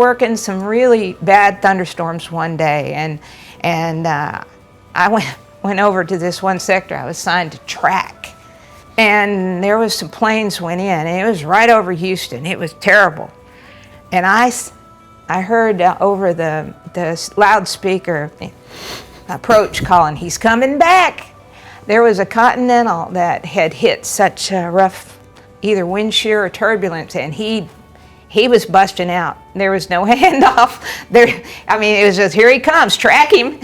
working some really bad thunderstorms one day, and I went over to this one sector I was assigned to track, and there was some planes went in, and it was right over Houston. It was terrible, and I heard over the loudspeaker approach calling, "He's coming back." There was a Continental that had hit such a rough either wind shear or turbulence, and he was busting out. There was no handoff. I mean, it was just, here he comes, track him.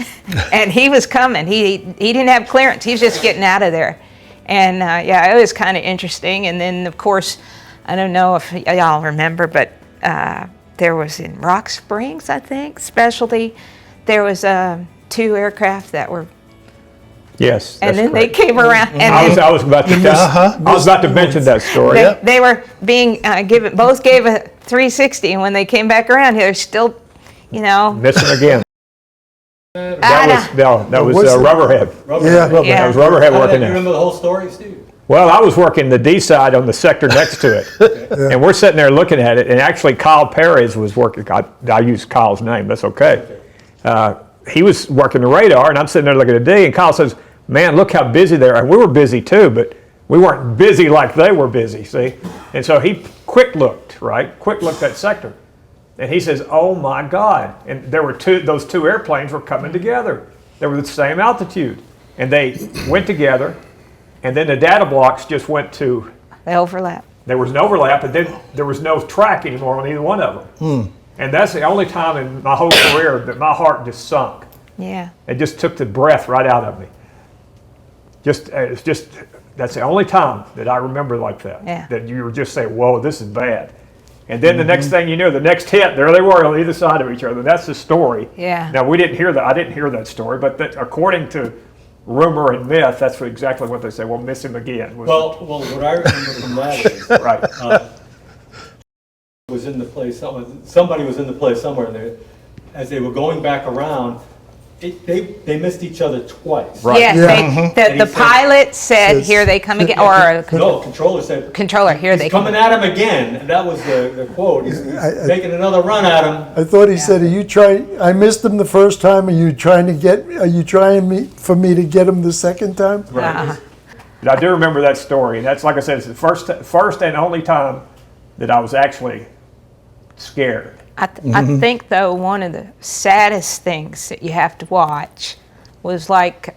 And he was coming. He didn't have clearance. He was just getting out of there. And yeah, it was kind of interesting. And then, of course, I don't know if y'all remember, but there was in Rock Springs, I think, Specialty, there was 2 aircraft that were. Yes, and then correct. they came around. And I was about to mention that story. They were being given, both gave a 360, and when they came back around, they're still, you know. Missing again. That was Rubberhead. Yeah. That was Rubberhead working You there. remember the whole story, Steve? Well, I was working the D side on the sector next to it. And we're sitting there looking at it, and actually Kyle Perez was working. I used Kyle's name, that's okay. He was working the radar, and I'm sitting there looking at the D, and Kyle says, "Man, look how busy they are." And we were busy too, but we weren't busy like they were busy, see? And so he quick looked that sector. And he says, "Oh my God." And there were those 2 airplanes were coming together. They were the same altitude. And they went together, and then the data blocks just went to... They overlap. There was an overlap, and then there was no track anymore on either one of them. And that's the only time in my whole career that my heart just sunk. Yeah. It just took the breath right out of me. That's the only time that I remember like that. Yeah. That you were just saying, "Whoa, this is bad." And then the next thing you know, the next hit, there they were on either side of each other. That's the story. Yeah. Now, we didn't hear that. I didn't hear that story, but according to rumor and myth, that's exactly what they say. We'll miss him again. Well, what I remember from that is Right. was in the place. Somebody was in the place somewhere, and as they were going back around, they missed each other twice. Right. Yes, And the he said- pilot said, "Here they come again," or No, controller said, controller, "Here they "He's come." coming at him again." And that was the quote. He's making another run at him. I thought he said, I missed him the first time, are you trying for me to get him the second time? Right. I do remember that story. And that's, like I said, it's the first and only time that I was actually scared. I think, though, one of the saddest things that you have to watch was like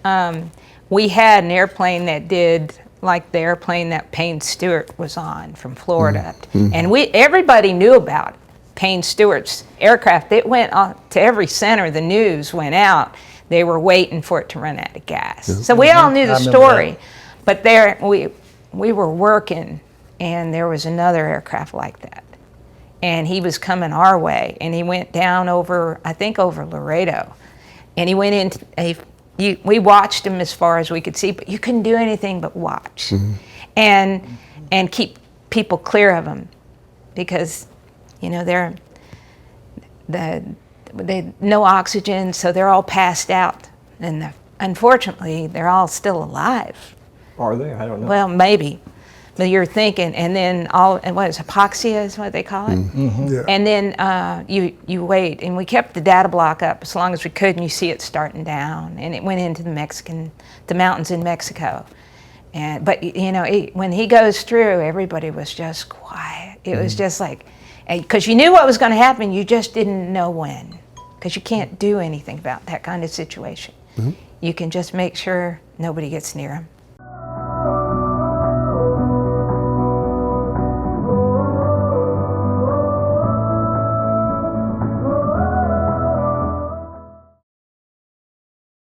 we had an airplane that did like the airplane that Payne Stewart was on from Florida, and everybody knew about Payne Stewart's aircraft. It went on to every center. The news went out. They were waiting for it to run out of gas. So we all knew the story, but there we were working, and there was another aircraft like that. And he was coming our way, and he went down over, I think over Laredo, and he went into we watched him as far as we could see, but you couldn't do anything but watch and keep people clear of him, because you know they no oxygen, so they're all passed out, and unfortunately they're all still alive. Are they? I don't know. Well, maybe. But you're thinking, and then what is hypoxia is what they call it? Yeah. And then you wait, and we kept the data block up as long as we could, and you see it starting down, and it went into the mountains in Mexico. But you know, when he goes through, everybody was just quiet. It was just like, because you knew what was going to happen, you just didn't know when, because you can't do anything about that kind of situation. You can just make sure nobody gets near him.